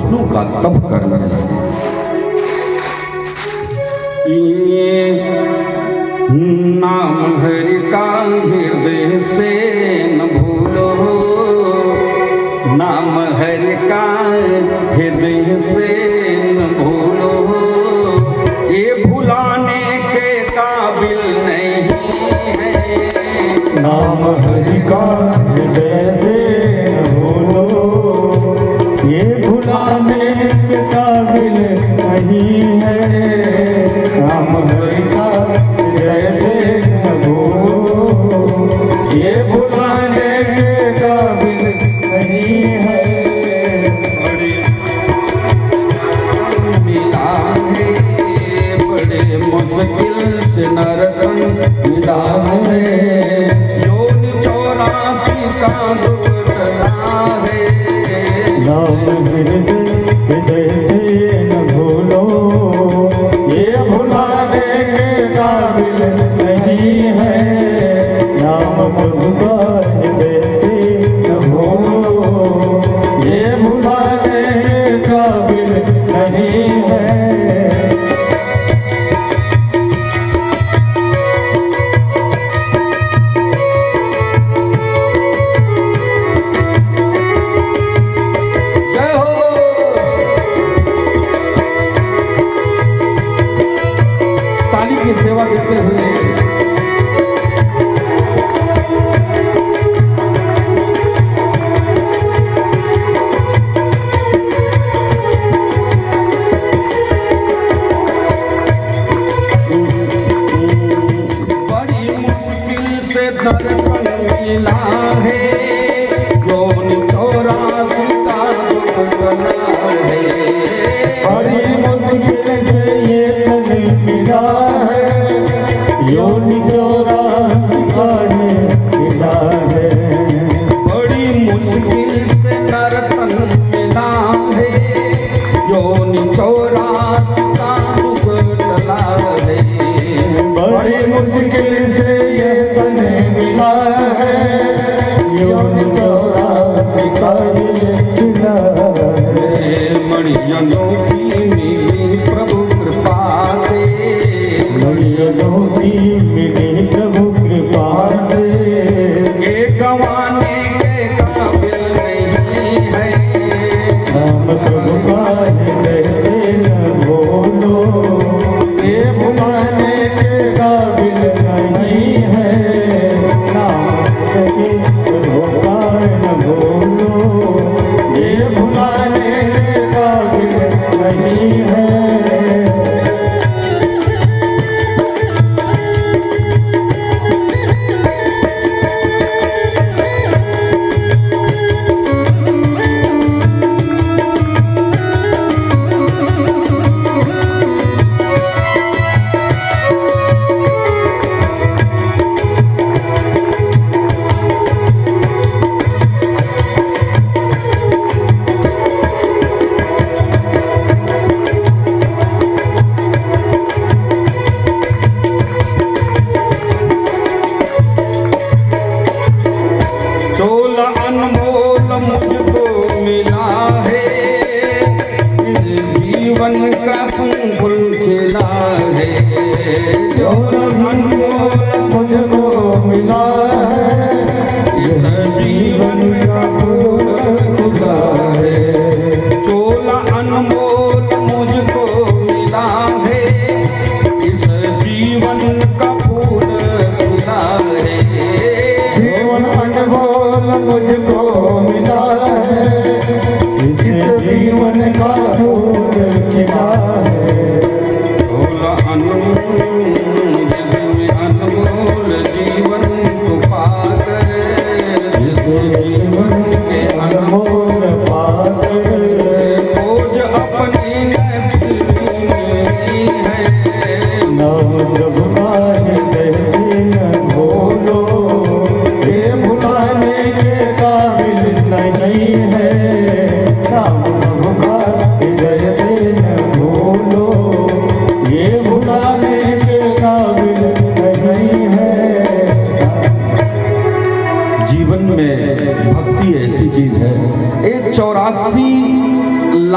वर्षों का तप करने लगे। नाम हरि का हृदय से न भूलो, नाम हरि का हृदय से न भूलो, ये भुलाने के काबिल नहीं है। नाम हरि का हृदय से न भूलो, ये भुलाने के काबिल नहीं है। नाम हरि का हृदय से न भूलो, ये भुलाने के काबिल नहीं है। बड़े मिला है, बड़े मुश्किल से नरकन मिला है, योनि 84 का दुर्घटना है। नाम हृदय से न भूलो, ये भुलाने के काबिल नहीं है। नाम प्रभु का हृदय से न भूलो, ये भुलाने के काबिल नहीं है। जय हो। ताली की सेवा देते हुए बड़ी मुश्किल से दर्शन मिला है, योनि 84 का दुर्घटना है। बड़ी मुश्किल से ये तन मिला है, योनि 84 का मिला है। बड़ी मुश्किल से नरतन मिला है, योनि 84 का दुर्घटना है। बड़ी मुश्किल से ये तन मिला है, योनि 84 का मिला है। मणियनों की मिली प्रभु कृपा से, मणियों की मिली प्रभु कृपा से, ये गंवाने के काबिल नहीं है। नाम प्रभु का हृदय से न भूलो, ये भुलाने के काबिल नहीं है। नाम प्रभु का न भूलो, ये भुलाने के काबिल नहीं है।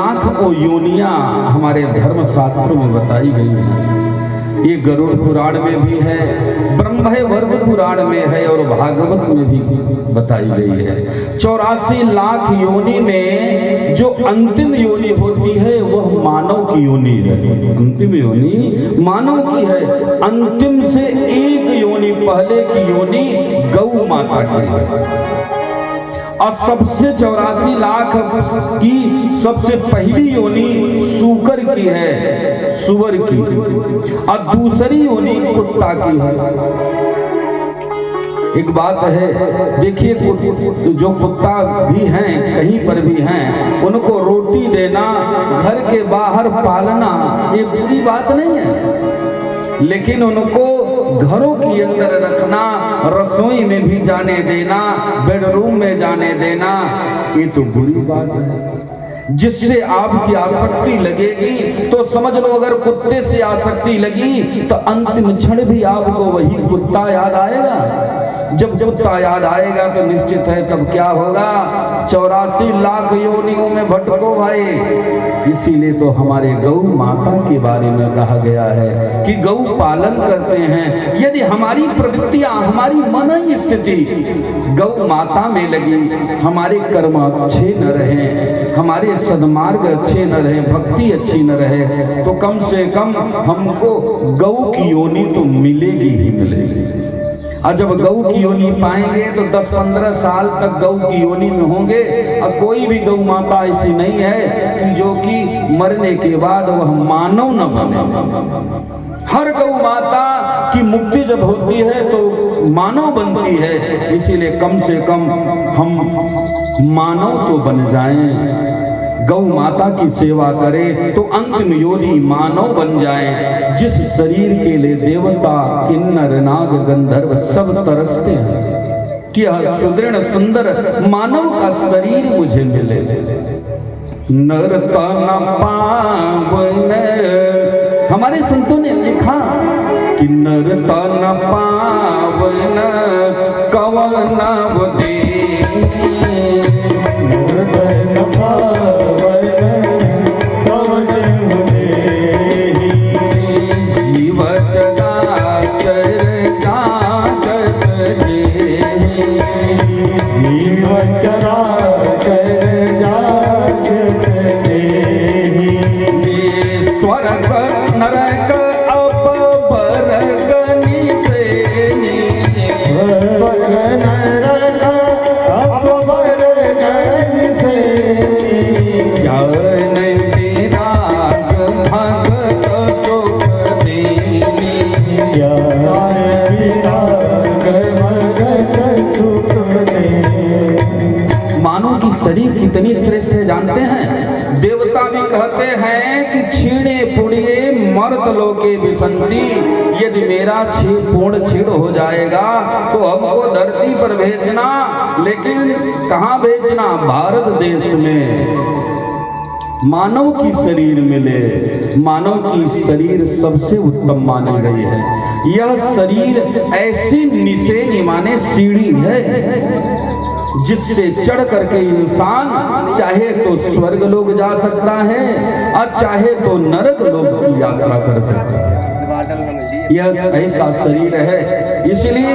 लाखों योनियां हमारे धर्म शास्त्रों में बताई गई हैं। ये गरुड़ पुराण में भी है, ब्रह्मवैवर्त पुराण में है और भागवत में भी बताई गई है। 84 लाख योनि में जो अंतिम योनि होती है वह मानव की योनि है। अंतिम योनि मानव की है। अंतिम से एक योनि पहले की योनि गौ माता की है और सबसे 84 लाख की सबसे पहली योनि सूकर की है, सुअर की, और दूसरी योनि कुत्ता की है। एक बात है, देखिए जो कुत्ता भी हैं, कहीं पर भी हैं, उनको रोटी देना, घर के बाहर पालना, ये बुरी बात नहीं है, लेकिन उनको घरों के अंदर रखना, रसोई में भी जाने देना, बेडरूम में जाने देना, ये तो बुरी बात है। जिससे आपकी आसक्ति लगेगी तो समझ लो, अगर कुत्ते से आसक्ति लगी तो अंतिम क्षण भी आपको वही कुत्ता याद आएगा। जब कुत्ता याद आएगा तो निश्चित है तब क्या होगा, 84 लाख योनियों में भटको भाई। इसीलिए तो हमारे गौ माता के बारे में कहा गया है कि गौ पालन करते हैं। यदि हमारी प्रवृत्तियां, हमारी मन स्थिति गौ माता में लगी, हमारे कर्म अच्छे न रहे, हमारे सद्मार्ग अच्छे न रहे, भक्ति अच्छी न रहे, तो कम से कम हमको गौ की योनि तो मिलेगी ही मिलेगी। और जब गौ की योनि पाएंगे तो 10-15 साल तक गौ की योनि में होंगे। और कोई भी गौ माता ऐसी नहीं है कि जो कि मरने के बाद वह मानव न बने। हर गौ माता की मुक्ति जब होती है तो मानव बनती है। इसीलिए कम से कम हम मानव तो बन जाएं, गौ माता की सेवा करें तो अंतिम योनि मानव बन जाए। जिस शरीर के लिए देवता, किन्नर, नाग, गंधर्व सब तरसते हैं कि यह सुदृढ़ सुंदर मानव का शरीर मुझे मिले। नर तन पावन, हमारे संतों ने लिखा कि नर तन पावन कवन दे, जीव चराचर जागत जे, जीव चराचर जागत जे, स्वर्ग नरक अपवर गनिसेनी, स्वर्ग नरक अपवर गनिसेनी, ज्ञान विराग भगत सुख देनी, ज्ञान विराग भगत सुख देनी। मानव की शरीर कितनी श्रेष्ठ है जानते हैं? देवता भी कहते हैं कि छीणे पुण्ये मर्त लोके विसंति, यदि मेरा पूर्ण छीण हो जाएगा तो हमको धरती पर भेजना। लेकिन कहाँ भेजना? भारत देश में मानव की शरीर मिले। मानव की शरीर सबसे उत्तम मानी गई है। यह शरीर ऐसी निशेनी माने सीढ़ी है जिससे चढ़ करके इंसान चाहे तो स्वर्ग लोग जा सकता है और चाहे तो नरक लोग की यात्रा कर सकता है। यह ऐसा शरीर है। इसलिए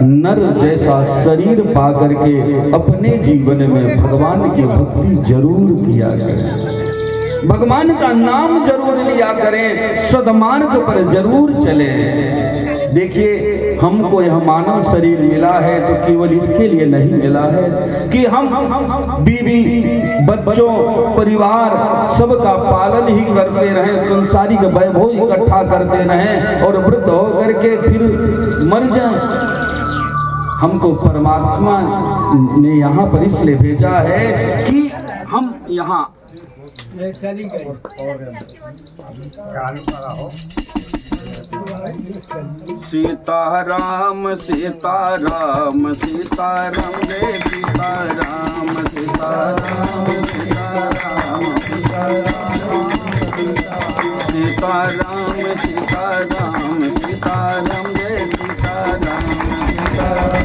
नर जैसा शरीर पा करके अपने जीवन में भगवान की भक्ति जरूर किया करें, भगवान का नाम जरूर लिया करें, सद्मार्ग पर जरूर चले। देखिए, हमको यह मानव शरीर मिला है तो केवल इसके लिए नहीं मिला है कि हम बीवी, बच्चों, परिवार सबका पालन ही करते रहें, संसारिक वैभव इकट्ठा करते रहें और वृद्ध होकर के फिर मर जाएं। हमको परमात्मा ने यहाँ पर इसलिए भेजा है कि हम यहाँ सीताराम सीताराम सीताराम जय सीताराम सीताराम सीताराम सीताराम सीताराम सीताराम सीताराम जय सीताराम सीताराम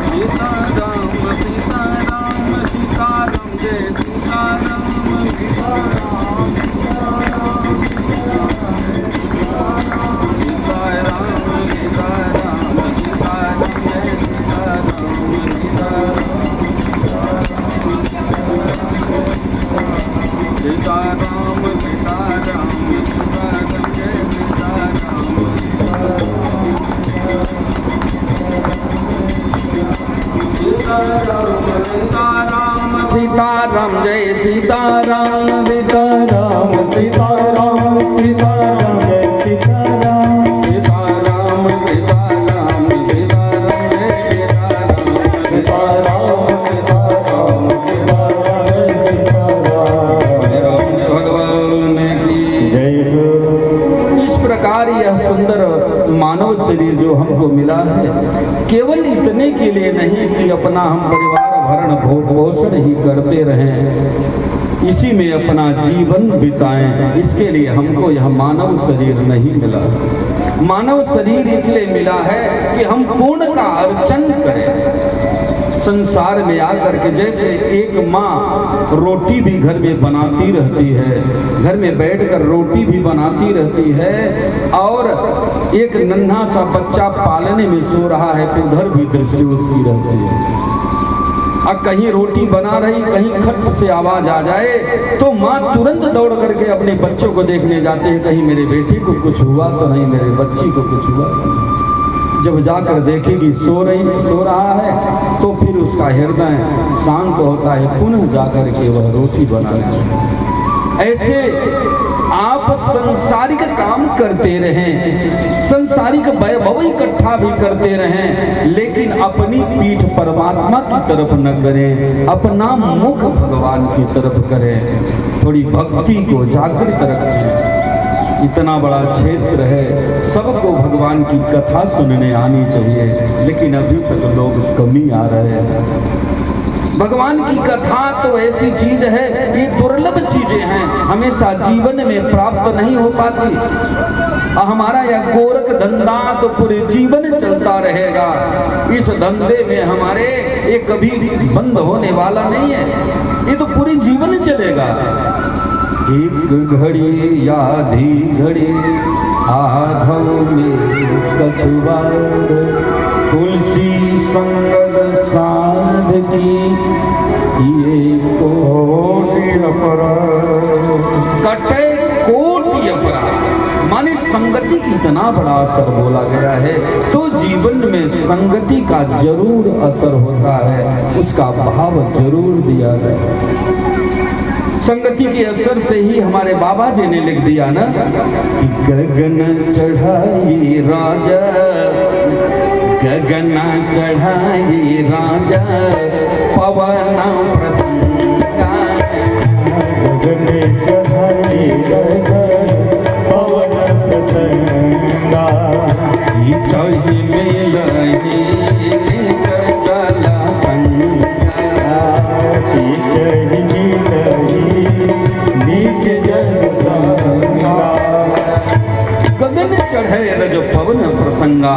सीताराम सीताराम सीताराम सीताराम जय सीताराम सीताराम सीताराम सीताराम जय सीताराम सीताराम सीताराम सीताराम जय सीताराम सीताराम सीताराम सीताराम जय सीताराम भगवान की जय हो। इस प्रकार यह सुंदर मानव शरीर जो हमको मिला है केवल इतने के लिए नहीं कि अपना हम परिवार भरण पोषण ही करते रहें, इसी में अपना जीवन बिताएं, इसके लिए हमको यह मानव शरीर नहीं मिला। मानव शरीर इसलिए मिला है कि हम पुण्य का अर्चन करें। संसार में आकर के जैसे एक माँ रोटी भी घर में बनाती रहती है, घर में बैठकर रोटी भी बनाती रहती है, और एक नन्हा सा बच्चा पालने में सो रहा है तो उधर भी दृष्टि उसकी रहती है। अब कहीं रोटी बना रही, कहीं खट से आवाज आ जाए तो माँ तुरंत दौड़ करके अपने बच्चों को देखने जाते हैं, कहीं मेरे बेटी को कुछ हुआ तो नहीं, मेरे बच्ची को कुछ हुआ। जब जाकर देखेगी सो रहा है तो फिर उसका हृदय शांत होता है, पुनः जाकर के वह रोटी बनाने। ऐसे आप संसारिक काम करते रहें, संसारिक वैभव इकट्ठा भी करते रहें, लेकिन अपनी पीठ परमात्मा की तरफ न करें, अपना मुख भगवान की तरफ करें। थोड़ी भक्ति को जागृत रखें। इतना बड़ा क्षेत्र है, सबको भगवान की कथा सुनने आनी चाहिए, लेकिन अभी तक लोग कमी आ रहे हैं। भगवान की कथा तो ऐसी चीज है, ये दुर्लभ चीजें हैं, हमेशा जीवन में प्राप्त नहीं हो पाती। हमारा यह गोरख धंधा तो पूरे जीवन चलता रहेगा। इस धंधे में हमारे ये कभी बंद होने वाला नहीं है, ये तो पूरे जीवन चलेगा। एक घड़ी आधी घड़ी आधव में कछुआर, तुलसी संगत साध की ये कोटि अपराध, कटे कोटि अपराध। माने संगति की इतना बड़ा असर बोला गया है, तो जीवन में संगति का जरूर असर होता है, उसका भाव जरूर दिया जाए। संगति के असर से ही हमारे बाबा जी ने लिख दिया ना कि गगन चढ़ाई राजा, गगन चढ़ाई राजा, पवन प्रसंगा, गगन चढ़ाई राजा, पवन प्रसंगा, चढ़ी मिलही जल संगा, चढ़ी नीच जल संगा। गगन चढ़े रज पवन प्रसंगा।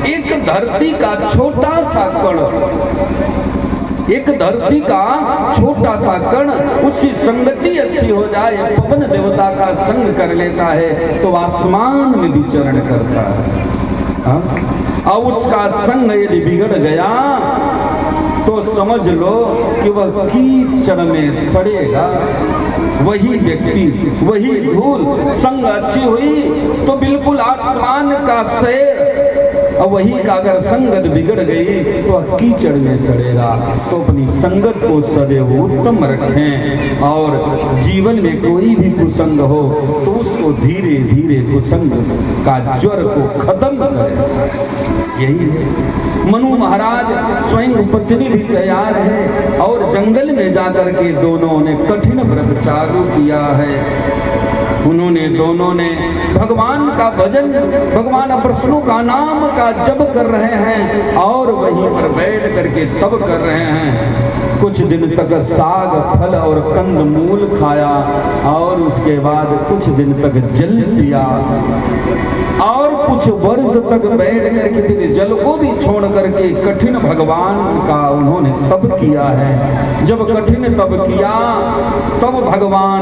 एक धरती का छोटा सा कण, एक धरती का छोटा सा कण, उसकी संगति अच्छी हो जाए, पवन देवता का संग कर लेता है तो आसमान में विचरण करता है। और उसका संग यदि बिगड़ गया तो समझ लो कि वह कीचड़ में सड़ेगा। वही व्यक्ति, वही धूल संग अच्छी हुई तो बिल्कुल आसमान का शेर, और वही का अगर संगत बिगड़ गई तो कीचड़ में सड़ेगा। तो अपनी संगत को सदैव उत्तम रखें, और जीवन में कोई भी कुसंग हो तो उसको धीरे धीरे कुसंग का ज्वर को खत्म करें। यही है। मनु महाराज स्वयं पत्नी भी तैयार है, और जंगल में जाकर के दोनों ने कठिन व्रत चालू किया है। उन्होंने दोनों ने भगवान का भजन, भगवान विष्णु का नाम का जप कर रहे हैं, और वहीं पर बैठ करके तप कर रहे हैं। कुछ दिन तक साग फल और कंद मूल खाया, और उसके बाद कुछ दिन तक जल पिया, और कुछ वर्ष तक बैठ करके फिर जल को भी छोड़ करके कठिन भगवान का उन्होंने तप किया है। जब कठिन तप किया तब भगवान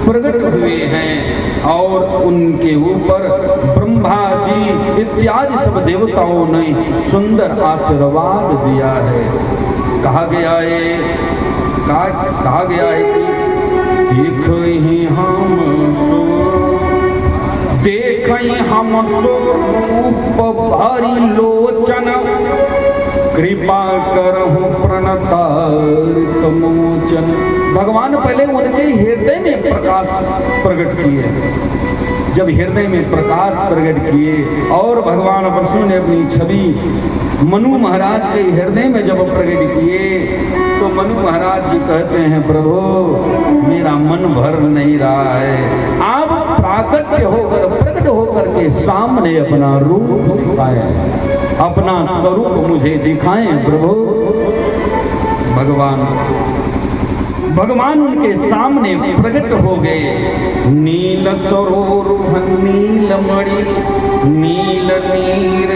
प्रकट हुए हैं, और उनके ऊपर ब्रह्म ब्रह्मा जी इत्यादि सब देवताओं ने सुंदर आशीर्वाद दिया है। कहा गया है कि देखहि हम सो रूप भारी लोचन, कृपा करहु प्रणतारित मोचन। भगवान पहले उनके हृदय में प्रकाश प्रकट किए। जब हृदय में प्रकाश प्रकट किए और भगवान विष्णु ने अपनी छवि मनु महाराज के हृदय में जब प्रकट किए तो मनु महाराज जी कहते हैं, प्रभु मेरा मन भर नहीं रहा है, आप प्रकट होकर के सामने अपना रूप दिखाएं, अपना स्वरूप मुझे दिखाएं प्रभु। भगवान उनके सामने प्रकट हो गए। नील सरोरुह नीलमणि नील नीर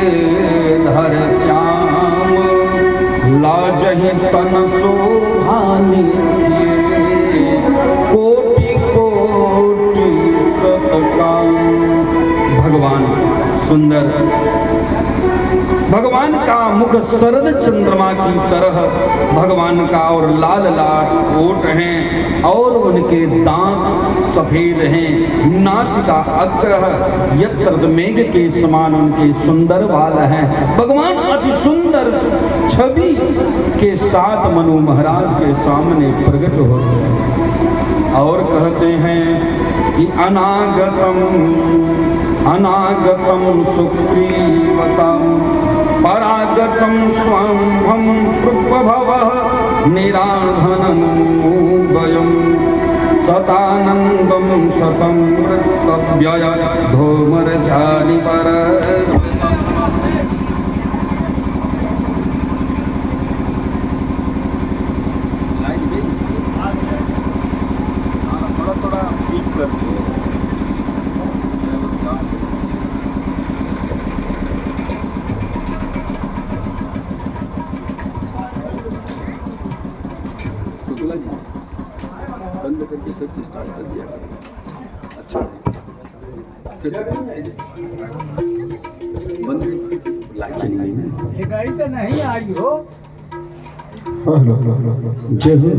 धर श्याम, लाजहि तन शोभानि कोटि कोटि सतकाम। भगवान सुंदर, भगवान का मुख शरद चंद्रमा की तरह भगवान का और लाल लाल ओठ हैं और उनके दांत सफेद हैं। नासिका अग्रह यत्र मेघ के समान उनके सुंदर बाल हैं। भगवान अति सुंदर छवि के साथ मनु महाराज के सामने प्रकट होते हैं और कहते हैं कि अनागतम सुग्रीवतम परागतम स्वंभम प्रभवः निराधनं वयं सतानंदम शतं मृतव्यय धूमरचारि पर। बंद करके फिर से स्टार्ट कर दिया। अच्छा फिर से बंद लाइट चली गई ना, गाड़ी तो नहीं आ रही हो। जय हो।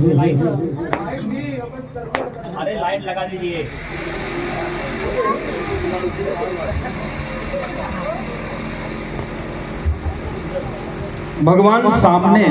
अरे लाइट लगा दीजिए। भगवान सामने